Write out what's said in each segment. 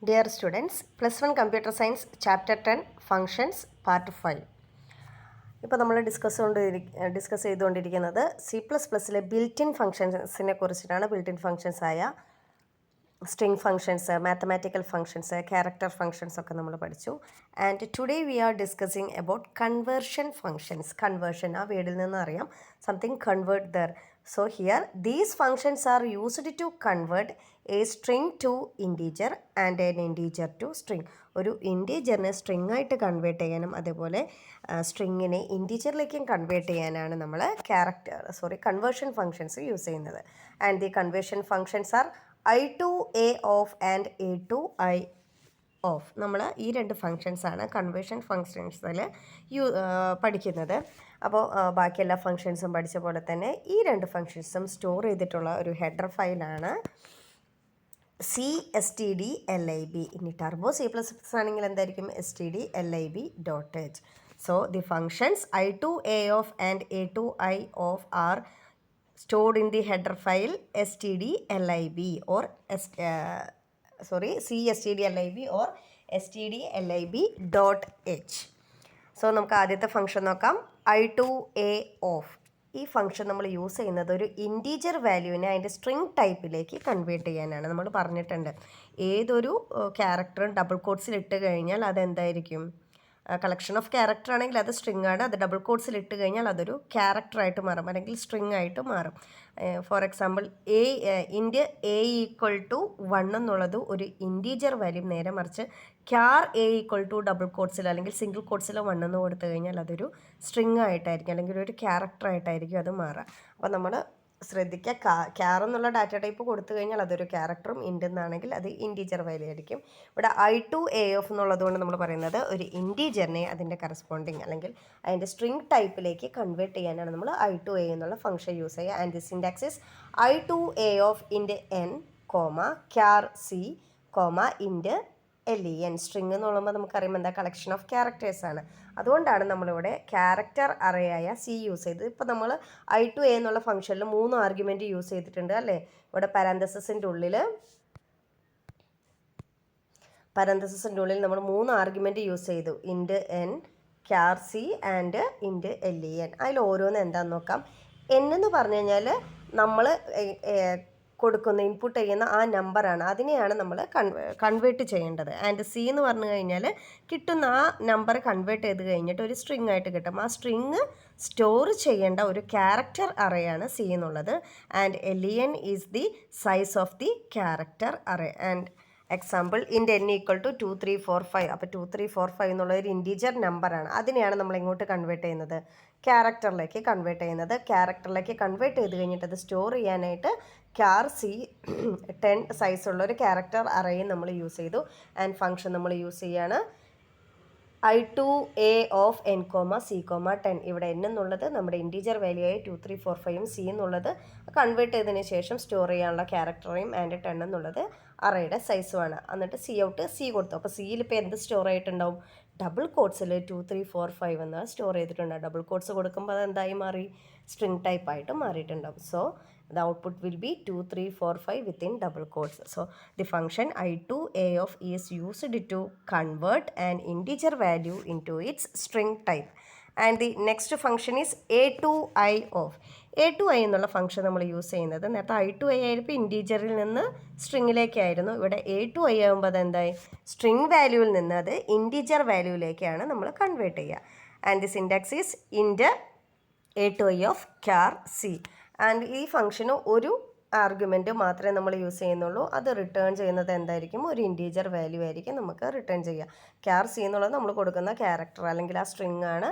Dear students, +1 Computer Science Chapter 10 Functions Part 5. ഇപ്പോൾ നമ്മൾ discuss ചെയ്തുകൊണ്ടിരിക്കുന്നത് C++ലെ ബിൽറ്റ് ഇൻ ഫങ്ഷൻസിനെ കുറിച്ചിട്ടാണ്. ബിൽറ്റ് ഇൻ ഫങ്ഷൻസ് ആയ string functions, mathematical functions, character functions ഒക്കെ നമ്മൾ പഠിച്ചു. And today we R discussing about conversion functions. Conversion ആ വേർഡിൽ നിന്ന് അറിയാം, something convert there. So here these functions are used to convert a string to integer and an integer to string. ഒരു ഇൻറ്റീജറിനെ string ആയിട്ട് convert ചെയ്യാനും അതേപോലെ സ്ട്രിങ്ങിനെ ഇൻറ്റീജറിലേക്കും convert ചെയ്യാനാണ് നമ്മൾ conversion functions use ചെയ്യുന്നത്. And the conversion functions are I to A of and A to I of. നമ്മൾ ഈ രണ്ട് ഫങ്ഷൻസാണ് കൺവേർഷൻ ഫങ്ഷൻസിൽ പഠിക്കുന്നത്. അപ്പോൾ ബാക്കി എല്ലാ ഫങ്ഷൻസും പഠിച്ച പോലെ തന്നെ ഈ രണ്ട് ഫങ്ഷൻസും സ്റ്റോർ ചെയ്തിട്ടുള്ള ഒരു ഹെഡർ ഫയലാണ് CSTDLIB. ഇനി ടർബോ C++ ആണെങ്കിൽ എന്തായിരിക്കും stdlib.h. So the functions I to A of and A to I of are stored in the header file stdlib or CSTDLIB or stdlib.h. So നമുക്ക് ആദ്യത്തെ ഫംഗ്ഷൻ നോക്കാം. I to A of. ഈ function നമ്മൾ use ചെയ്യുന്നത് ഒരു integer വാല്യൂവിനെ അതിൻ്റെ string ടൈപ്പിലേക്ക് convert ചെയ്യാനാണ്. നമ്മൾ പറഞ്ഞിട്ടുണ്ട്, ഏതൊരു ക്യാരക്ടറും ഡബിൾ കോട്ട്സിൽ ഇട്ട് കഴിഞ്ഞാൽ അതെന്തായിരിക്കും, കളക്ഷൻ ഓഫ് ക്യാരക്ടർ ആണെങ്കിൽ അത് സ്ട്രിങ് ആണ്. അത് ഡബിൾ കോട്ട്സിൽ ഇട്ട് കഴിഞ്ഞാൽ അതൊരു ക്യാരക്ടറായിട്ട് മാറും, അല്ലെങ്കിൽ സ്ട്രിങ് ആയിട്ട് മാറും. ഫോർ എക്സാമ്പിൾ ഇൻറ്റ് A = 1 എന്നുള്ളത് ഒരു ഇൻറ്റീജർ വാല്യൂ. നേരെ മറിച്ച് ക്യാർ A = ഡബിൾ കോട്ട്സിൽ അല്ലെങ്കിൽ സിംഗിൾ കോട്ട്സിൽ 1 എന്ന് കൊടുത്തു കഴിഞ്ഞാൽ അതൊരു സ്ട്രിങ് ആയിട്ടായിരിക്കും, അല്ലെങ്കിൽ ഒരു ക്യാരക്ടറായിട്ടായിരിക്കും അത് മാറുക. അപ്പോൾ നമ്മൾ ശ്രദ്ധിക്കുക, ക്യാർ എന്നുള്ള ഡാറ്റ ടൈപ്പ് കൊടുത്തു കഴിഞ്ഞാൽ അതൊരു ക്യാരക്ടറും, ഇൻറ്റ് എന്നാണെങ്കിൽ അത് ഇൻറ്റീജർ വാല്യൂ ആയിരിക്കും. ഇവിടെ I to A of എന്നുള്ളത് കൊണ്ട് നമ്മൾ പറയുന്നത് ഒരു ഇൻറ്റീജറിനെ അതിൻ്റെ കറസ്പോണ്ടിങ് അല്ലെങ്കിൽ അതിൻ്റെ സ്ട്രിങ് ടൈപ്പിലേക്ക് കൺവേർട്ട് ചെയ്യാനാണ് നമ്മൾ I to A എന്നുള്ള ഫംഗ്ഷൻ യൂസ് ചെയ്യുക. And the syntax is I to A of ഇൻറ്റ് n, char C, ഇൻറ്റ് len. String എന്ന് പറയുമ്പോൾ നമുക്കറിയാം എന്താ, കളക്ഷൻ ഓഫ് ക്യാരക്ടേഴ്സ് ആണ്. അതുകൊണ്ടാണ് നമ്മളിവിടെ ക്യാരക്ടർ അറേയായ C യൂസ് ചെയ്തത്. ഇപ്പോൾ നമ്മൾ I to A എന്നുള്ള ഫംഗ്ഷനിൽ 3 ആർഗ്യുമെൻറ്റ് യൂസ് ചെയ്തിട്ടുണ്ട് അല്ലേ. ഇവിടെ പാരാന്തസിൻ്റെ ഉള്ളിൽ നമ്മൾ 3 ആർഗ്യുമെൻറ്റ് യൂസ് ചെയ്തു. Int n, char C and int len. അതിൽ ഓരോന്ന് എന്താണെന്ന് നോക്കാം. n എന്ന് പറഞ്ഞു കഴിഞ്ഞാൽ നമ്മൾ കൊടുക്കുന്ന ഇൻപുട്ട് ചെയ്യുന്ന ആ നമ്പറാണ്, അതിനെയാണ് നമ്മൾ കൺവേർട്ട് ചെയ്യേണ്ടത്. ആൻഡ് C എന്ന് പറഞ്ഞു കഴിഞ്ഞാൽ കിട്ടുന്ന ആ നമ്പർ കൺവേർട്ട് ചെയ്ത് കഴിഞ്ഞിട്ട് ഒരു സ്ട്രിങ് ആയിട്ട് കിട്ടും. ആ സ്ട്രിങ് സ്റ്റോർ ചെയ്യേണ്ട ഒരു ക്യാരക്ടർ അറേയാണ് C എന്നുള്ളത്. And len is the size of the character array. And example int n = 2 3 4 5. അപ്പോൾ 2 3 4 5 എന്നുള്ള ഒരു ഇൻറ്റീജർ നമ്പറാണ്. അതിനെയാണ് നമ്മൾ ഇങ്ങോട്ട് കൺവേർട്ട് ചെയ്യുന്നത്, ക്യാരക്ടറിലേക്ക് കൺവേർട്ട് ചെയ്യുന്നത്. ക്യാരക്ടറിലേക്ക് കൺവേർട്ട് ചെയ്ത് കഴിഞ്ഞിട്ട് അത് സ്റ്റോർ ചെയ്യാനായിട്ട് ക്യാർ C 10 സൈസുള്ള ഒരു ക്യാരക്ടർ അറേയും നമ്മൾ യൂസ് ചെയ്തു. ആൻഡ് ഫംഗ്ഷൻ നമ്മൾ യൂസ് ചെയ്യാണ് I to A of n, C, 10. ഇവിടെ n എന്നുള്ളത് നമ്മുടെ ഇൻറ്റീജർ വാല്യൂ ആയി 2 3 4 5 C എന്നുള്ളത് കൺവേർട്ട് ചെയ്തതിന് ശേഷം സ്റ്റോർ ചെയ്യാനുള്ള ക്യാരക്ടറേയും ആൻഡ് 10 എന്നുള്ളത് അറേയുടെ സൈസുമാണ്. എന്നിട്ട് C ഔട്ട് C കൊടുത്തു. അപ്പോൾ സിയിൽ ഇപ്പോൾ എന്ത് സ്റ്റോർ ആയിട്ടുണ്ടാവും, ഡബിൾ കോട്ട്സിൽ 2 3 4 5 എന്ന് സ്റ്റോർ ചെയ്തിട്ടുണ്ടാവും. ഡബിൾ കോട്ട്സ് കൊടുക്കുമ്പോൾ അത് എന്തായി മാറി, സ്ട്രിങ് ടൈപ്പായിട്ട് മാറിയിട്ടുണ്ടാവും. So the output will be 2 3 4 5 within double quotes. So the function I to A of is used to convert an integer value into its string type. And the next function is A to I of. A to I എന്നുള്ള function നമ്മൾ use ചെയ്യുന്നത്, നേരത്തെ I to I ആയപ്പോൾ ഇൻറ്റീജറിൽ നിന്ന് സ്ട്രിങ്ങിലേക്കായിരുന്നു. ഇവിടെ A to I ആകുമ്പോൾ അതെന്തായി, string വാല്യൂവിൽ നിന്ന് അത് ഇൻറ്റീജർ വാല്യൂവിലേക്കാണ് നമ്മൾ കൺവേർട്ട് ചെയ്യുക. And the syntax is int A to I of char C. And ഈ ഫംഗ്ഷന് ഒരു ആർഗ്യുമെൻറ്റ് മാത്രമേ നമ്മൾ യൂസ് ചെയ്യുന്നുള്ളൂ. അത് റിട്ടേൺ ചെയ്യുന്നത് എന്തായിരിക്കും, ഒരു ഇൻറ്റീജർ വാല്യൂ ആയിരിക്കും നമുക്ക് റിട്ടേൺ ചെയ്യുക. ക്യാർ C എന്നുള്ളത് നമ്മൾ കൊടുക്കുന്ന ക്യാരക്ടർ അല്ലെങ്കിൽ ആ സ്ട്രിങ് ആണ്.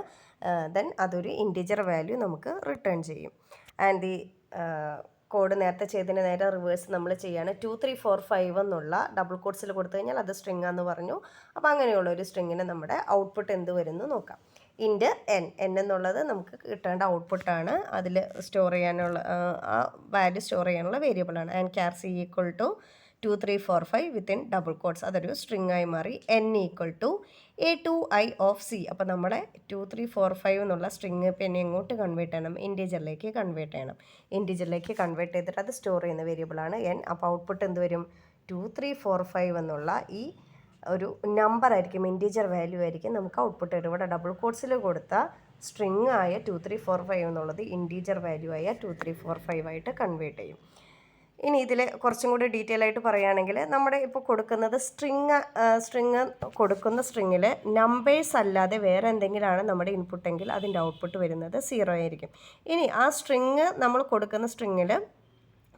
ദെൻ അതൊരു ഇൻറ്റീജർ വാല്യൂ നമുക്ക് റിട്ടേൺ ചെയ്യും. ആൻഡ് ദി കോഡ് നേരത്തെ ചെയ്തതിന് നേരെ റിവേഴ്സ് നമ്മൾ ചെയ്യാണ്. 2 3 4 5 എന്നുള്ള ഡബിൾ കോട്ട്സിൽ കൊടുത്തു കഴിഞ്ഞാൽ അത് സ്ട്രിങ് ആണെന്ന് പറഞ്ഞു. അപ്പോൾ അങ്ങനെയുള്ള ഒരു സ്ട്രിങ്ങിന് നമ്മുടെ ഔട്ട്പുട്ട് എന്ത് വരുന്നു നോക്കാം. ഇൻറ്റ് n എന്നുള്ളത് നമുക്ക് കിട്ടേണ്ട ഔട്ട്പുട്ടാണ്, അതിൽ സ്റ്റോർ ചെയ്യാനുള്ള ആ വാല്യൂ സ്റ്റോർ ചെയ്യാനുള്ള വേരിയബിളാണ്. And ക്യാർ C = 2 3 4 5 within double quotes, അതൊരു സ്ട്രിങ് ആയി മാറി. n = A to I of C. അപ്പോൾ നമ്മളെ 2 3 4 5 എന്നുള്ള സ്ട്രിങ് പിന്നെ എങ്ങോട്ട് കൺവേർട്ട് ചെയ്യണം, ഇൻറ്റീജറിലേക്ക് കൺവേർട്ട് ചെയ്യണം. ഇൻറ്റീജറിലേക്ക് കൺവേർട്ട് ചെയ്തിട്ട് അത് സ്റ്റോർ ചെയ്യുന്ന വേരിയബിളാണ് n. അപ്പോൾ ഔട്ട്പുട്ട് എന്ത് വരും, 2345 എന്നുള്ള ഈ ഒരു നമ്പർ ആയിരിക്കും, ഇൻറ്റീജർ വാല്യൂ ആയിരിക്കും നമുക്ക് ഔട്ട്പുട്ട് വരും. ഇവിടെ ഡബിൾ കോട്ട്സിൽ കൊടുത്ത സ്ട്രിങ് ആയ 2345 എന്നുള്ളത് ഇൻറ്റീജർ വാല്യൂ ആയ 2345 ആയിട്ട് കൺവേർട്ട് ചെയ്യും. ഇനി ഇതിൽ കുറച്ചും കൂടി ഡീറ്റെയിൽ ആയിട്ട് പറയുകയാണെങ്കിൽ നമ്മുടെ ഇപ്പോൾ കൊടുക്കുന്നത് സ്ട്രിങ് കൊടുക്കുന്ന സ്ട്രിങ്ങിൽ നമ്പേഴ്സ് അല്ലാതെ വേറെ എന്തെങ്കിലുമാണ് നമ്മുടെ ഇൻപുട്ടെങ്കിൽ അതിൻ്റെ ഔട്ട്പുട്ട് വരുന്നത് 0 ആയിരിക്കും. ഇനി ആ സ്ട്രിങ് നമ്മൾ കൊടുക്കുന്ന സ്ട്രിങ്ങിൽ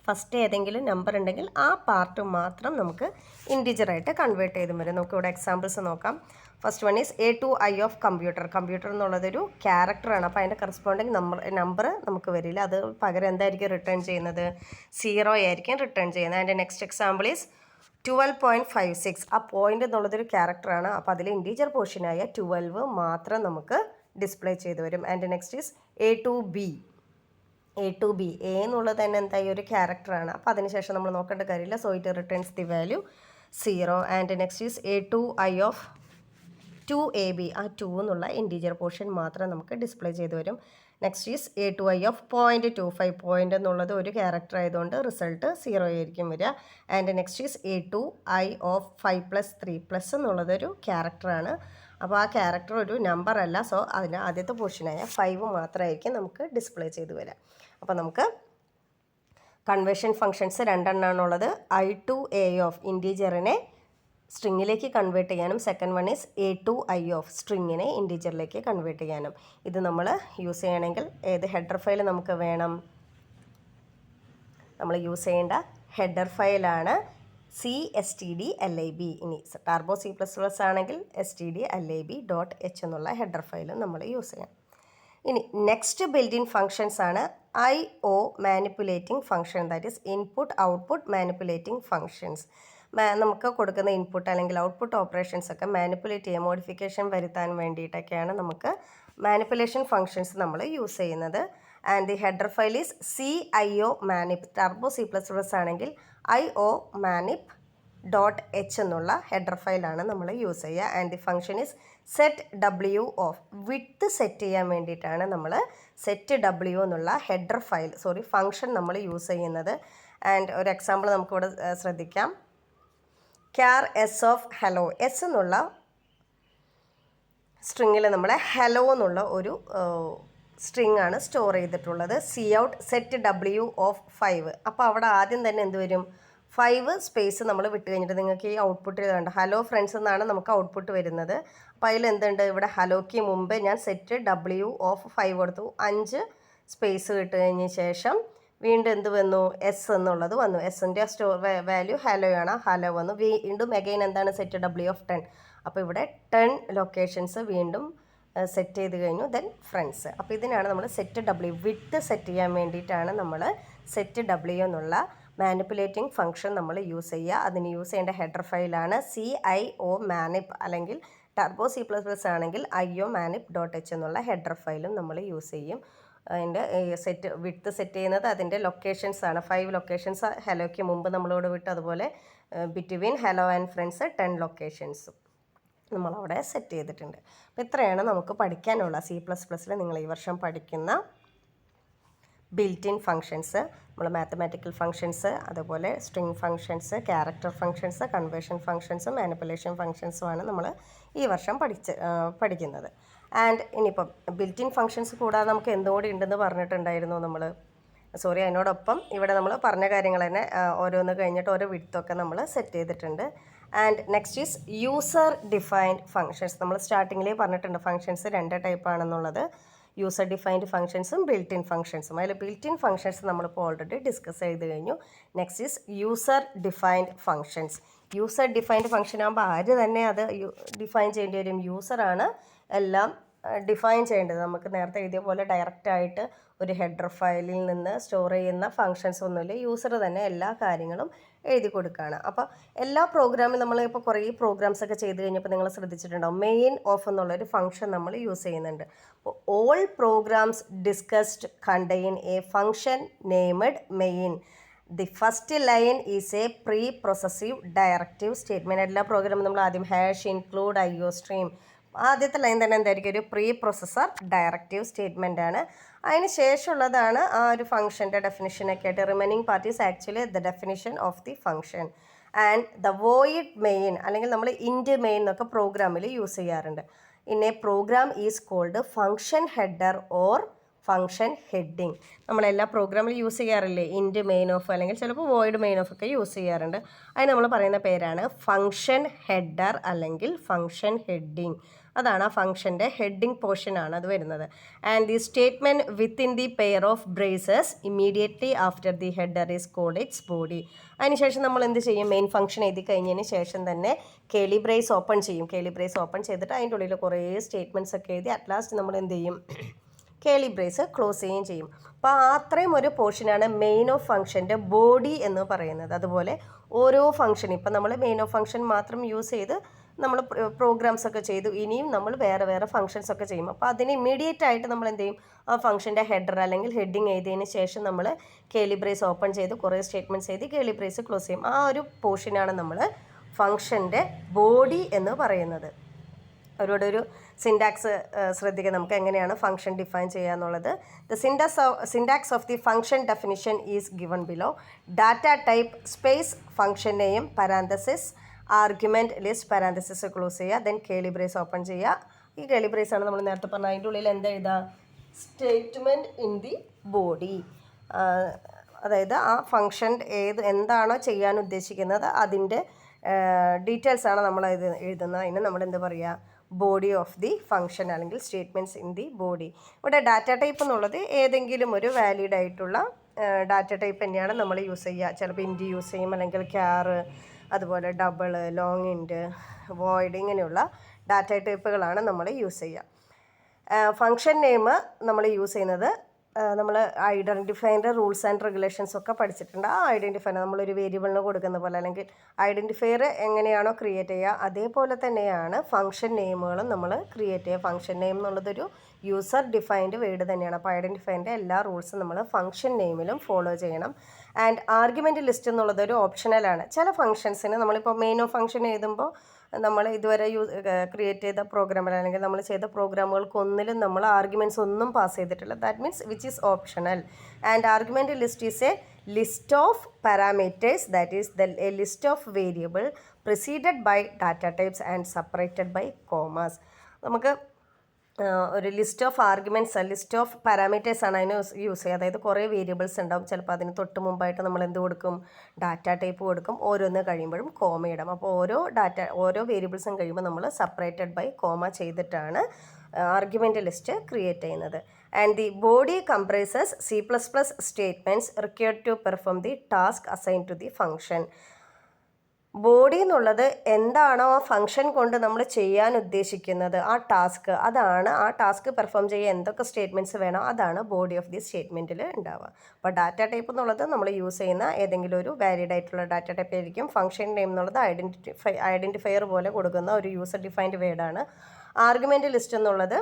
ഫസ്റ്റ് ഏതെങ്കിലും നമ്പർ ഉണ്ടെങ്കിൽ ആ പാർട്ട് മാത്രം നമുക്ക് ഇൻറ്റീജറായിട്ട് കൺവേർട്ട് ചെയ്തും വരും. നമുക്ക് ഇവിടെ എക്സാമ്പിൾസ് നോക്കാം. First one is A2I of computer എന്നുള്ളതൊരു ക്യാരക്ടറാണ്. അപ്പോൾ അതിൻ്റെ കറസ്പോണ്ടിങ് നമ്പർ നമുക്ക് വരില്ല. അത് പകരം എന്തായിരിക്കും റിട്ടേൺ ചെയ്യുന്നത്? 0 ആയിരിക്കും റിട്ടേൺ ചെയ്യുന്നത്. അതിൻ്റെ നെക്സ്റ്റ് എക്സാമ്പിൾ ഈസ് 12.56. ആ പോയിൻ്റ് എന്നുള്ളതൊരു ക്യാരക്ടറാണ്. അപ്പോൾ അതിൽ ഇൻറ്റീജർ പോർഷനായ 12 മാത്രം നമുക്ക് ഡിസ്പ്ലേ ചെയ്ത് വരും. And next is A2B A എന്നുള്ളത് തന്നെ എന്തായി ഒരു ക്യാരക്ടറാണ്. അപ്പോൾ അതിനുശേഷം നമ്മൾ നോക്കേണ്ട കാര്യമില്ല. So it returns the value 0. And next is A2I of 2AB. ആ 2 എന്നുള്ള ഇൻറ്റീജർ പോർഷൻ മാത്രം നമുക്ക് ഡിസ്പ്ലേ ചെയ്ത് വരും. Next is A2I of 0.25. Point എന്നുള്ളത് ഒരു ക്യാരക്ടർ ആയതുകൊണ്ട് റിസൾട്ട് 0 ആയിരിക്കും വരിക. And next is A2I of 5+3 എന്നുള്ളതൊരു ക്യാരക്ടറാണ്. അപ്പോൾ ആ ക്യാരക്ടർ ഒരു നമ്പർ അല്ല. സോ അതിന് ആദ്യത്തെ പോർഷനായ 5 മാത്രമായിരിക്കും നമുക്ക് ഡിസ്പ്ലേ ചെയ്ത് വരിക. അപ്പോൾ നമുക്ക് കൺവേർഷൻ ഫങ്ഷൻസ് രണ്ടെണ്ണമാണുള്ളത്. I2A ഓഫ് ഇൻറ്റീജറിനെ സ്ട്രിങ്ങിലേക്ക് കൺവേർട്ട് ചെയ്യാനും second one is A2I of സ്ട്രിങ്ങിനെ ഇൻറ്റീജറിലേക്ക് കൺവേർട്ട് ചെയ്യാനും. ഇത് നമ്മൾ യൂസ് ചെയ്യണമെങ്കിൽ ഏത് ഹെഡർ ഫയൽ നമുക്ക് വേണം? നമ്മൾ യൂസ് ചെയ്യേണ്ട ഹെഡർ ഫയലാണ് CSTDLIB. ഇനി ടർബോ C++ ആണെങ്കിൽ stdlib.h എന്നുള്ള ഹെഡർ ഫയലും നമ്മൾ യൂസ് ചെയ്യാം. ഇനി നെക്സ്റ്റ് ബിൽഡ് ഇൻ ഫങ്ഷൻസ് ആണ് IO manipulating function, that is input output manipulating functions. നമുക്ക് കൊടുക്കുന്ന ഇൻപുട്ട് അല്ലെങ്കിൽ ഔട്ട്പുട്ട് ഓപ്പറേഷൻസ് ഒക്കെ മാനിപ്പുലേറ്റ് ചെയ്യാൻ, മോഡിഫിക്കേഷൻ വരുത്താൻ വേണ്ടിയിട്ടൊക്കെയാണ് നമുക്ക് മാനിപ്പുലേഷൻ ഫങ്ഷൻസ് നമ്മൾ യൂസ് ചെയ്യുന്നത്. And the header file is CIO manip. Turbo C++ ആണെങ്കിൽ IO manip.h എന്നുള്ള ഹെഡർ ഫയലാണ് നമ്മൾ യൂസ് ചെയ്യുക. And the function is set W of width set ചെയ്യാൻ വേണ്ടിയിട്ടാണ് നമ്മൾ സെറ്റ് W എന്നുള്ള ഹെഡർ ഫയൽ ഫങ്ഷൻ നമ്മൾ യൂസ് ചെയ്യുന്നത്. ആൻഡ് ഒരു എക്സാമ്പിൾ നമുക്കിവിടെ ശ്രദ്ധിക്കാം. char s of hello, S എന്നുള്ള സ്ട്രിങ്ങിൽ നമ്മൾ ഹലോ എന്നുള്ള ഒരു സ്ട്രിങ് ആണ് സ്റ്റോർ ചെയ്തിട്ടുള്ളത്. Cout set W of 5. അപ്പോൾ അവിടെ ആദ്യം തന്നെ എന്ത് വരും? 5 സ്പേസ് നമ്മൾ വിട്ട് കഴിഞ്ഞിട്ട് നിങ്ങൾക്ക് ഈ ഔട്ട്പുട്ടിൽ കണ്ട ഹലോ ഫ്രണ്ട്സ് എന്നാണ് നമുക്ക് ഔട്ട്പുട്ട് വരുന്നത്. അപ്പോൾ അതിൽ എന്തുണ്ട്? ഇവിടെ ഹലോയ്ക്ക് മുമ്പ് ഞാൻ സെറ്റ് W ഓഫ് 5 കൊടുത്തു. 5 സ്പേസ് വിട്ട് കഴിഞ്ഞ ശേഷം വീണ്ടും എന്ത് വന്നു? എസ് എന്നുള്ളത് വന്നു. എസിൻ്റെ വാല്യൂ ഹലോയാണ്. ഹലോ വന്നു. വീണ്ടും അഗെയിൻ എന്താണ്? Set W of 10. അപ്പോൾ ഇവിടെ 10 ലൊക്കേഷൻസ് വീണ്ടും സെറ്റ് ചെയ്ത് കഴിഞ്ഞു. Then friends. അപ്പോൾ ഇതിനാണ് നമ്മൾ സെറ്റ് W വിട്ട് സെറ്റ് ചെയ്യാൻ വേണ്ടിയിട്ടാണ് നമ്മൾ സെറ്റ് W എന്നുള്ള മാനിപ്പുലേറ്റിംഗ് ഫംഗ്ഷൻ നമ്മൾ യൂസ് ചെയ്യുക. അതിന് യൂസ് ചെയ്യേണ്ട ഹെഡർ ഫയലാണ് CIO manip, അല്ലെങ്കിൽ ടർബോ C++ ആണെങ്കിൽ IO manip.h എന്നുള്ള ഹെഡർ ഫയലും നമ്മൾ യൂസ് ചെയ്യും. അതിൻ്റെ സെറ്റ് വിട്ട് സെറ്റ് ചെയ്യുന്നത് അതിൻ്റെ ലൊക്കേഷൻസ് ആണ്. 5 ലൊക്കേഷൻസ് ഹലോയ്ക്ക് മുമ്പ് നമ്മളോട് വിട്ട്, അതുപോലെ ബിറ്റ്വീൻ ഹലോ ആൻഡ് ഫ്രണ്ട്സ് 10 ലൊക്കേഷൻസും നമ്മളവിടെ സെറ്റ് ചെയ്തിട്ടുണ്ട്. അപ്പോൾ ഇത്രയാണ് നമുക്ക് പഠിക്കാനുള്ള C++ൽ നിങ്ങൾ ഈ വർഷം പഠിക്കുന്ന ബിൽറ്റ് ഇൻ ഫങ്ഷൻസ്. നമ്മൾ മാത്തമാറ്റിക്കൽ ഫങ്ഷൻസ്, അതുപോലെ string functions, character functions, conversion ഫങ്ഷൻസും മാനിപ്പുലേഷൻ ഫങ്ഷൻസുമാണ് നമ്മൾ ഈ വർഷം പഠിക്കുന്നത്. ആൻഡ് ഇനിയിപ്പം ബിൽറ്റ് ഇൻ ഫങ്ഷൻസ് കൂടാതെ നമുക്ക് എന്തുകൂടി ഉണ്ടെന്ന് പറഞ്ഞിട്ടുണ്ടായിരുന്നു നമ്മൾ. അതിനോടൊപ്പം ഇവിടെ നമ്മൾ പറഞ്ഞ കാര്യങ്ങൾ തന്നെ ഓരോന്ന് കഴിഞ്ഞിട്ട് ഓരോ വിഡ്ത്തൊക്കെ നമ്മൾ സെറ്റ് ചെയ്തിട്ടുണ്ട്. And next is user defined functions. നമ്മൾ സ്റ്റാർട്ടിങ്ങിലേ പറഞ്ഞിട്ടുണ്ട് ഫങ്ഷൻസ് 2 ടൈപ്പാണെന്നുള്ളത്. യൂസർ ഡിഫൈൻഡ് ഫങ്ഷൻസും ബിൽറ്റ് ഇൻ ഫങ്ഷൻസും. അതിൽ ബിൽറ്റ് ഇൻ ഫങ്ഷൻസ് നമ്മളിപ്പോൾ ഓൾറെഡി ഡിസ്കസ് ചെയ്ത് കഴിഞ്ഞു. Next is user defined functions. User defined function ആകുമ്പോൾ ആര് തന്നെ അത് ഡിഫൈൻ ചെയ്യേണ്ടി വരും? യൂസറാണ് എല്ലാം ഡിഫൈൻ ചെയ്യേണ്ടത്. നമുക്ക് നേരത്തെ എഴുതിയ പോലെ ഡയറക്റ്റായിട്ട് ഒരു ഹെഡർ ഫയലിൽ നിന്ന് സ്റ്റോർ ചെയ്യുന്ന ഫങ്ഷൻസ് ഒന്നുമില്ല. യൂസർ തന്നെ എല്ലാ കാര്യങ്ങളും എഴുതി കൊടുക്കുകയാണ്. അപ്പോൾ എല്ലാ പ്രോഗ്രാമിലും നമ്മളിപ്പോൾ കുറേ പ്രോഗ്രാംസ് ഒക്കെ ചെയ്ത് കഴിഞ്ഞപ്പോൾ നിങ്ങൾ ശ്രദ്ധിച്ചിട്ടുണ്ടാവും മെയിൻ ഓഫ് എന്നുള്ളൊരു ഫങ്ഷൻ നമ്മൾ യൂസ് ചെയ്യുന്നുണ്ട്. അപ്പോൾ all programs discussed contain a function named main. The first line is a pre processive directive statement. എല്ലാ പ്രോഗ്രാമും നമ്മൾ ആദ്യം ഹാഷ് ഇൻക്ലൂഡ് IO സ്ട്രീം, ആദ്യത്തെ ലൈൻ തന്നെ എന്തായിരിക്കും? ഒരു പ്രീ പ്രൊസസർ ഡയറക്റ്റീവ് സ്റ്റേറ്റ്മെൻ്റ് ആണ്. അതിന് ശേഷമുള്ളതാണ് ആ ഒരു ഫംഗ്ഷൻ്റെ ഡെഫിനിഷനൊക്കെ ആയിട്ട്. Remaining part is actually the definition of the function. And the void main അല്ലെങ്കിൽ നമ്മൾ ഇൻറ്റ് മെയിൻ എന്നൊക്കെ പ്രോഗ്രാമിൽ യൂസ് ചെയ്യാറുണ്ട്. In a program is called function header or function heading. നമ്മളെല്ലാ പ്രോഗ്രാമിൽ യൂസ് ചെയ്യാറില്ലേ, ഇൻറ്റ് മെയിൻ ഓഫ് അല്ലെങ്കിൽ ചിലപ്പോൾ വോയിഡ് മെയിൻ ഓഫ് ഒക്കെ യൂസ് ചെയ്യാറുണ്ട്. അതിന് നമ്മൾ പറയുന്ന പേരാണ് ഫങ്ഷൻ ഹെഡർ അല്ലെങ്കിൽ ഫങ്ഷൻ ഹെഡിങ്. അതാണ് ആ ഫംഗ്ഷൻ്റെ ഹെഡിങ് പോർഷനാണ് അത് വരുന്നത്. And the statement within the pair of braces immediately after the header is called its body. അതിനുശേഷം നമ്മൾ എന്ത് ചെയ്യും, മെയിൻ ഫംഗ്ഷൻ എഴുതി കഴിഞ്ഞതിന് ശേഷം തന്നെ കേളി ബ്രേസ് ഓപ്പൺ ചെയ്യും. കേളി ബ്രേസ് ഓപ്പൺ ചെയ്തിട്ട് അതിൻ്റെ ഉള്ളിൽ കുറേ സ്റ്റേറ്റ്മെൻറ്റ്സ് ഒക്കെ എഴുതി അറ്റ് ലാസ്റ്റ് നമ്മൾ എന്ത് ചെയ്യും, കേളി ബ്രേസ് ക്ലോസ് ചെയ്യുകയും ചെയ്യും. അപ്പോൾ അത്രയും ഒരു പോർഷനാണ് മെയിൻ ഓഫ് ഫംഗ്ഷൻ്റെ ബോഡി എന്ന് പറയുന്നത്. അതുപോലെ ഓരോ ഫംഗ്ഷൻ, ഇപ്പം നമ്മൾ മെയിൻ ഓഫ് ഫംഗ്ഷൻ മാത്രം യൂസ് ചെയ്ത് നമ്മൾ പ്രോഗ്രാംസ് ഒക്കെ ചെയ്തു, ഇനിയും നമ്മൾ വേറെ വേറെ ഫംഗ്ഷൻസ് ഒക്കെ ചെയ്യും. അപ്പോൾ അതിന് ഇമ്മീഡിയറ്റ് ആയിട്ട് നമ്മൾ എന്ത് ചെയ്യും, ആ ഫംഗ്ഷൻ്റെ ഹെഡർ അല്ലെങ്കിൽ ഹെഡിങ് എഴുതിയതിന് ശേഷം നമ്മൾ കേളി ബ്രേസ് ഓപ്പൺ ചെയ്ത് കുറേ സ്റ്റേറ്റ്മെൻറ്റ്സ് എഴുതി കേളി ബ്രേസ് ക്ലോസ് ചെയ്യും. ആ ഒരു പോർഷനാണ് നമ്മൾ ഫംഗ്ഷൻ്റെ ബോഡി എന്ന് പറയുന്നത്. അവരോട് ഒരു സിൻടാക്സ് ശ്രദ്ധിക്കുക, നമുക്ക് എങ്ങനെയാണ് ഫംഗ്ഷൻ ഡിഫൈൻ ചെയ്യുക എന്നുള്ളത്. The syntax of the function definition is given below. Data type space function name parenthesis argument list parenthesis close ചെയ്യുക, ദെൻ കേളി ബ്രേസ് ഓപ്പൺ ചെയ്യുക. ഈ കേളി ബ്രേസ് ആണ് നമ്മൾ നേരത്തെ പറഞ്ഞ അതിൻ്റെ ഉള്ളിൽ എന്താ എഴുതുക, സ്റ്റേറ്റ്മെൻറ്റ് ഇൻ ദി ബോഡി. അതായത് ആ ഫംഗ്ഷൻ എന്താണോ ചെയ്യാൻ ഉദ്ദേശിക്കുന്നത് അതിൻ്റെ ഡീറ്റെയിൽസ് ആണ് നമ്മൾ എഴുതുന്നത്. അതിന് നമ്മൾ എന്താ പറയുക, ബോഡി ഓഫ് ദി ഫംഗ്ഷൻ അല്ലെങ്കിൽ സ്റ്റേറ്റ്മെൻറ്റ്സ് ഇൻ ദി ബോഡി. ഇവിടെ ഡാറ്റ ടൈപ്പ് എന്നുള്ളത് ഏതെങ്കിലും ഒരു വാലിഡ് ആയിട്ടുള്ള ഡാറ്റ ടൈപ്പ് തന്നെയാണ് നമ്മൾ യൂസ് ചെയ്യുക. ചിലപ്പോൾ ഇൻറ്റ് യൂസ് ചെയ്യും, അല്ലെങ്കിൽ ക്യാർ, അതുപോലെ ഡബിൾ, ലോങ് ഇൻറ്റ്, വോയിഡ്, ഇങ്ങനെയുള്ള ഡാറ്റ ടൈപ്പുകളാണ് നമ്മൾ യൂസ് ചെയ്യുക. ഫംഗ്ഷൻ നെയിം നമ്മൾ യൂസ് ചെയ്യുന്നത് നമ്മൾ ഐഡൻറ്റിഫൈൻ്റെ റൂൾസ് ആൻഡ് റെഗുലേഷൻസ് ഒക്കെ പഠിച്ചിട്ടുണ്ട്. ആ ഐഡൻറ്റിഫൈ നമ്മളൊരു വേരിയബിളിന് കൊടുക്കുന്ന പോലെ അല്ലെങ്കിൽ ഐഡൻറ്റിഫയർ എങ്ങനെയാണോ ക്രിയേറ്റ് ചെയ്യുക അതേപോലെ തന്നെയാണ് ഫംഗ്ഷൻ നെയിമുകളും നമ്മൾ ക്രിയേറ്റ് ചെയ്യുക. ഫംഗ്ഷൻ നെയിം എന്നുള്ളതൊരു യൂസർ ഡിഫൈൻഡ് വേർഡ് തന്നെയാണ്. അപ്പോൾ ഐഡൻറ്റിഫൈൻ്റെ എല്ലാ റൂൾസും നമ്മൾ ഫംഗ്ഷൻ നെയിമിലും ഫോളോ ചെയ്യണം. ആൻഡ് ആർഗ്യുമെൻറ്റ് ലിസ്റ്റ് എന്നുള്ളതൊരു ഓപ്ഷണലാണ്. ചില ഫംഗ്ഷൻസിന് നമ്മളിപ്പോൾ മെയിൻ ഓഫ് ഫംഗ്ഷൻ എഴുതുമ്പോൾ നമ്മൾ ഇതുവരെ ക്രിയേറ്റ് ചെയ്ത പ്രോഗ്രാമിൽ അല്ലെങ്കിൽ നമ്മൾ ചെയ്ത പ്രോഗ്രാമുകൾക്ക് ഒന്നിലും നമ്മൾ ആർഗ്യുമെൻറ്റ്സ് ഒന്നും പാസ് ചെയ്തിട്ടില്ല. That means which is optional. And argument list is a list of parameters, that is a list of variable preceded by data types and separated by commas. നമുക്ക് ഒരു list of arguments, list of parameters ആണ് അതിന് use ചെയ്യുക. അതായത് കുറേ variables ഉണ്ടാവും. ചിലപ്പോൾ അതിന് തൊട്ട് മുമ്പായിട്ട് നമ്മൾ എന്ത് കൊടുക്കും, ഡാറ്റ ടൈപ്പ് കൊടുക്കും. ഓരോന്ന് കഴിയുമ്പോഴും കോമ ഇടാം. അപ്പോൾ ഓരോ വേരിയബിൾസും കഴിയുമ്പോൾ നമ്മൾ സെപ്പറേറ്റഡ് ബൈ കോമ ചെയ്തിട്ടാണ് ആർഗ്യുമെൻ്റ് ലിസ്റ്റ് ക്രിയേറ്റ് ചെയ്യുന്നത്. And the body comprises C++ statements required to perform the task assign to the function. Body എന്നുള്ളത് എന്താണോ ആ ഫംഗ്ഷൻ കൊണ്ട് നമ്മൾ ചെയ്യാൻ ഉദ്ദേശിക്കുന്നത് ആ ടാസ്ക്, അതാണ് ആ ടാസ്ക് പെർഫോം ചെയ്യാൻ എന്തൊക്കെ സ്റ്റേറ്റ്മെൻറ്റ്സ് വേണോ അതാണ് ബോഡി ഓഫ് ദി സ്റ്റേറ്റ്മെൻറ്റിൽ ഉണ്ടാവുക. അപ്പോൾ ഡാറ്റ ടൈപ്പ് എന്നുള്ളത് നമ്മൾ യൂസ് ചെയ്യുന്ന ഏതെങ്കിലും ഒരു വാലിഡ് ആയിട്ടുള്ള ഡാറ്റ ടൈപ്പ് ആയിരിക്കും. ഫംഗ്ഷൻ നെയിം എന്നുള്ളത് ഐഡൻറ്റിഫയർ പോലെ കൊടുക്കുന്ന ഒരു യൂസർ ഡിഫൈൻഡ് വേർഡാണ്. ആർഗ്യുമെൻ്റ് ലിസ്റ്റ് എന്നുള്ളത്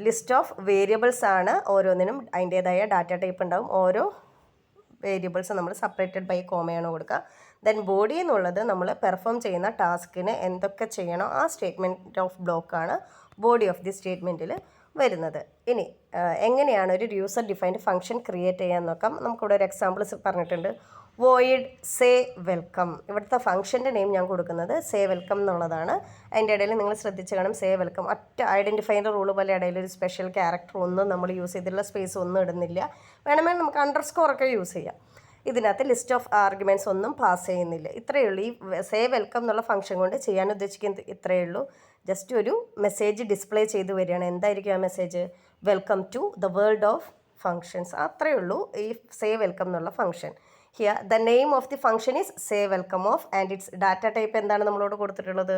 ലിസ്റ്റ് ഓഫ് വേരിയബിൾസ് ആണ്. ഓരോന്നിനും അതിൻ്റേതായ ഡാറ്റ ടൈപ്പ് ഉണ്ടാവും. ഓരോ വേരിയബിൾസ് നമ്മൾ സെപ്പറേറ്റഡ് ബൈ കോമയാണ് കൊടുക്കുക. ദെൻ ബോഡി എന്നുള്ളത് നമ്മൾ പെർഫോം ചെയ്യുന്ന ടാസ്കിന് എന്തൊക്കെ ചെയ്യണോ ആ സ്റ്റേറ്റ്മെൻറ്റ് ഓഫ് ബ്ലോക്കാണ് ബോഡി ഓഫ് ദി സ്റ്റേറ്റ്മെൻറ്റിൽ വരുന്നത്. ഇനി എങ്ങനെയാണ് ഒരു യൂസർ ഡിഫൈൻഡ് ഫംഗ്ഷൻ ക്രിയേറ്റ് ചെയ്യാൻ നോക്കാം. നമുക്കിവിടെ ഒരു എക്സാമ്പിൾസ് പറഞ്ഞിട്ടുണ്ട്. Void say welcome. ഇവിടുത്തെ ഫംഗ്ഷൻ്റെ നെയിം ഞാൻ കൊടുക്കുന്നത് സേ വെൽക്കം എന്നുള്ളതാണ്. അതിൻ്റെ ഇടയിൽ നിങ്ങൾ ശ്രദ്ധിച്ച് കാണും സേ വെൽക്കം ഒറ്റ ഐഡൻറ്റിഫൈൻ്റെ റൂൾ പോലെ ഇടയിൽ ഒരു സ്പെഷ്യൽ ക്യാരക്ടർ ഒന്നും നമ്മൾ യൂസ് ചെയ്തിട്ടുള്ള സ്പേസ് ഒന്നും ഇടുന്നില്ല. വേണമെങ്കിൽ നമുക്ക് അണ്ടർസ്കോർ ഒക്കെ യൂസ് ചെയ്യാം. ഇതിനകത്ത് ലിസ്റ്റ് ഓഫ് ആർഗ്യുമെൻറ്റ്സ് ഒന്നും പാസ് ചെയ്യുന്നില്ല. ഇത്രയേ ഉള്ളൂ. ഈ സേ വെൽക്കം എന്നുള്ള ഫംഗ്ഷൻ കൊണ്ട് ചെയ്യാൻ ഉദ്ദേശിക്കുന്നത് ഇത്രയേ ഉള്ളൂ. ജസ്റ്റ് ഒരു മെസ്സേജ് ഡിസ്പ്ലേ ചെയ്ത് വരികയാണ്. എന്തായിരിക്കും ആ message? Welcome to the world of functions. അത്രയേ ഉള്ളൂ ഈ സേ വെൽക്കം എന്നുള്ള function. Here the name of the function is say welcome of and its data type എന്താണ് നമ്മളോട് കൊടുത്തിട്ടുള്ളത്?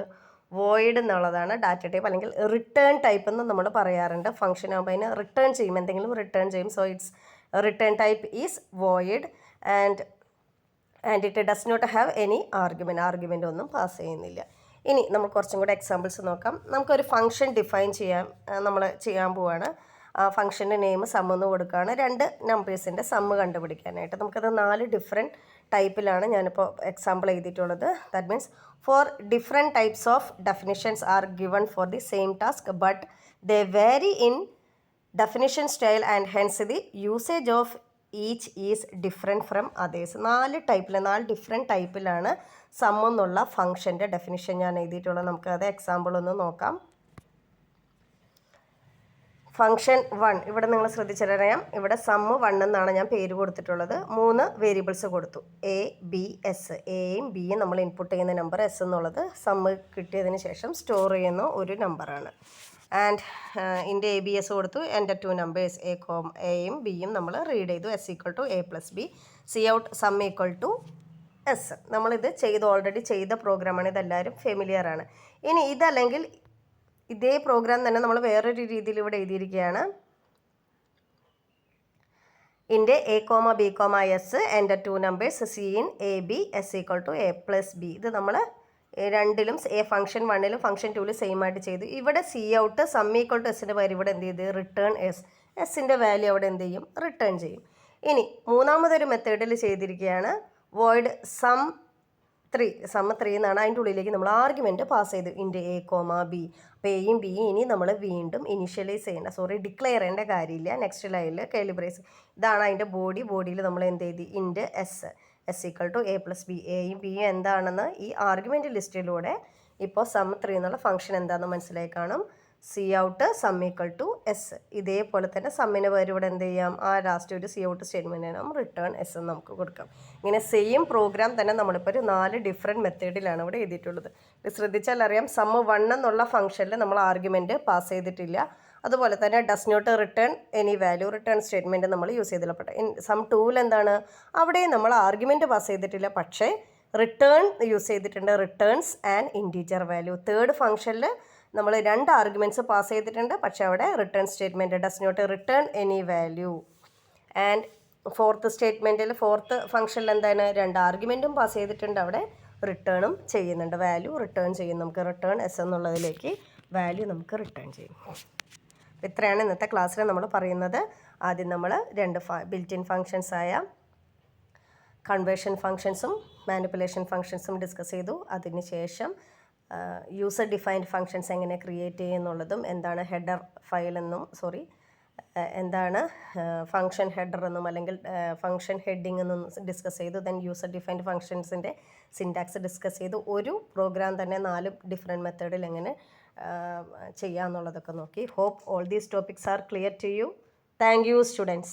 വോയിഡ് എന്നുള്ളതാണ് ഡാറ്റ ടൈപ്പ്, അല്ലെങ്കിൽ റിട്ടേൺ ടൈപ്പ് എന്ന് നമ്മൾ പറയാറുണ്ട്. ഫംഗ്ഷൻ ആകുമ്പോൾ അതിന് റിട്ടേൺ ചെയ്യും, എന്തെങ്കിലും റിട്ടേൺ ചെയ്യും. So its return type is void and it does not have any argument ഒന്നും പാസ് ചെയ്യുന്നില്ല. ഇനി നമ്മൾ കുറച്ചും കൂടെ എക്സാമ്പിൾസ് നോക്കാം. നമുക്കൊരു ഫംഗ്ഷൻ ഡിഫൈൻ ചെയ്യാൻ പോവാണ്. ഫംഗ്ഷൻ്റെ നെയിം സം എന്ന് കൊടുക്കുകയാണ്. 2 നമ്പേഴ്സിൻ്റെ സമ്മ് കണ്ടുപിടിക്കാനായിട്ട്. നമുക്കത് 4 ഡിഫറെൻറ്റ് ടൈപ്പിലാണ് ഞാനിപ്പോൾ എക്സാമ്പിൾ എഴുതിയിട്ടുള്ളത്. That means 4 different types of definitions are given for the same task but they vary in definition style and hence the usage of each is different from others. 4 different ടൈപ്പിലാണ് sum എന്നുള്ള ഫംഗ്ഷൻ്റെ definition ഞാൻ എഴുതിയിട്ടുള്ളത്. നമുക്ക് അത് example ഒന്ന് നോക്കാം. Function 1 ഇവിടെ നിങ്ങൾ ശ്രദ്ധിച്ചറിയാം, ഇവിടെ സമ്മ് 1 എന്നാണ് ഞാൻ പേര് കൊടുത്തിട്ടുള്ളത്. 3 വേരിയബിൾസ് കൊടുത്തു, എ ബി എസ്. എയും ബിയും നമ്മൾ ഇൻപുട്ട് ചെയ്യുന്ന നമ്പർ എസ് എന്നുള്ളത് സമ്മ് കിട്ടിയതിന് ശേഷം സ്റ്റോർ ചെയ്യുന്ന ഒരു നമ്പറാണ്. ആൻഡ് ഇൻ്റെ എ ബി എസ് കൊടുത്തു, എൻ്റെ 2 നമ്പേഴ്സ് എയും ബിയും നമ്മൾ റീഡ് ചെയ്തു. S equal to A plus B, cout sum equal to S. നമ്മളിത് ഓൾറെഡി ചെയ്ത പ്രോഗ്രാമാണ്, ഇതെല്ലാവരും ഫെമിലിയറാണ്. ഇനി ഇതല്ലെങ്കിൽ ഇതേ പ്രോഗ്രാം തന്നെ നമ്മൾ വേറൊരു രീതിയിൽ ഇവിടെ എഴുതിയിരിക്കുകയാണ്. Int A comma B comma S enter 2 numbers cin A B S equal to A plus B. ഇത് നമ്മൾ രണ്ടിലും ഫംഗ്ഷൻ 1ലും ഫംഗ്ഷൻ 2ലും സെയിം ആയിട്ട് ചെയ്തു. ഇവിടെ cout sum equal to എസിൻ്റെ പകരം ഇവിടെ എന്ത് ചെയ്ത് റിട്ടേൺ എസ്. എസിൻ്റെ വാല്യൂ അവിടെ എന്ത് ചെയ്യും, റിട്ടേൺ ചെയ്യും. ഇനി മൂന്നാമതൊരു മെത്തേഡിൽ ചെയ്തിരിക്കുകയാണ്, വോയിഡ് സം 3 എന്നാണ്. അതിൻ്റെ ഉള്ളിലേക്ക് നമ്മൾ ആർഗ്യുമെൻറ്റ് പാസ് ചെയ്തു, ഇൻ്റെ എ കോമ ബി. അപ്പോൾ എയും ബിയും ഇനി നമ്മൾ വീണ്ടും ഇനിഷ്യലൈസ് ചെയ്യേണ്ട ഡിക്ലെയർ ചെയ്യേണ്ട കാര്യമില്ല. നെക്സ്റ്റ് ലൈനിൽ കാലിബ്രേസ്. ഇതാണ് അതിൻ്റെ ബോഡിയിൽ നമ്മൾ എന്ത് ചെയ്തു, int S equal to A plus B. എയും ബിയും എന്താണെന്ന് ഈ ആർഗ്യുമെൻറ്റ് ലിസ്റ്റിലൂടെ ഇപ്പോൾ സം 3 എന്നുള്ള ഫംഗ്ഷൻ എന്താണെന്ന് മനസ്സിലായി കാണും. Cout sum equal to S. ഇതേപോലെ തന്നെ സമ്മിന് പകരം ഇവിടെ എന്ത് ചെയ്യാം, ആ ലാസ്റ്റ് ഒരു സി ഔട്ട് സ്റ്റേറ്റ്മെൻറ്റിനും റിട്ടേൺ എസ് എന്ന് നമുക്ക് കൊടുക്കാം. ഇങ്ങനെ സെയിം പ്രോഗ്രാം തന്നെ നമ്മളിപ്പോൾ ഒരു 4 ഡിഫറെൻറ്റ് മെത്തേഡിലാണ് ഇവിടെ എഴുതിയിട്ടുള്ളത്. ഇത് ശ്രദ്ധിച്ചാൽ അറിയാം, സമ്മ് 1 എന്നുള്ള ഫംഗ്ഷനിൽ നമ്മൾ ആർഗ്യുമെൻറ്റ് പാസ് ചെയ്തിട്ടില്ല. അതുപോലെ തന്നെ does not return any value, return statement നമ്മൾ യൂസ് ചെയ്തില്ല. സം 2ൽ എന്താണ്, അവിടെയും നമ്മൾ ആർഗ്യുമെൻറ്റ് പാസ് ചെയ്തിട്ടില്ല, പക്ഷേ റിട്ടേൺ യൂസ് ചെയ്തിട്ടുണ്ട്, returns and integer value. Third ഫംഗ്ഷനിൽ നമ്മൾ 2 ആർഗ്യുമെൻറ്റ്സ് പാസ് ചെയ്തിട്ടുണ്ട്, പക്ഷേ അവിടെ return statement does not return any value. And fourth ഫംഗ്ഷനിൽ എന്താണ്, 2 ആർഗ്യുമെൻറ്റും പാസ് ചെയ്തിട്ടുണ്ട്, അവിടെ റിട്ടേണും ചെയ്യുന്നുണ്ട്, വാല്യൂ റിട്ടേൺ ചെയ്യും. നമുക്ക് റിട്ടേൺ എസ് എന്നുള്ളതിലേക്ക് വാല്യൂ നമുക്ക് റിട്ടേൺ ചെയ്യും. ഇത്രയാണ് ഇന്നത്തെ ക്ലാസ്സിൽ നമ്മൾ പറയുന്നത്. ആദ്യം നമ്മൾ 2 ബിൽറ്റ് ഇൻ ഫങ്ഷൻസായ കൺവേർഷൻ ഫങ്ഷൻസും മാനിപ്പുലേഷൻ ഫങ്ഷൻസും ഡിസ്കസ് ചെയ്തു. അതിനുശേഷം യൂസർ ഡിഫൈൻഡ് ഫങ്ഷൻസ് എങ്ങനെ ക്രിയേറ്റ് ചെയ്യുന്നുള്ളതും, എന്താണ് ഹെഡർ ഫയൽ എന്നും എന്താണ് ഫങ്ഷൻ ഹെഡർ എന്നും അല്ലെങ്കിൽ ഫങ്ഷൻ ഹെഡിങ് എന്നും ഡിസ്കസ് ചെയ്തു. ദെൻ യൂസർ ഡിഫൈൻഡ് ഫങ്ഷൻസിൻ്റെ സിൻടാക്സ് ഡിസ്കസ് ചെയ്തു. ഒരു പ്രോഗ്രാം തന്നെ 4 ഡിഫറെൻറ്റ് മെത്തേഡിൽ എങ്ങനെ ചെയ്യാമെന്നുള്ളതൊക്കെ നോക്കി. Hope all these topics are clear to you. Thank you students.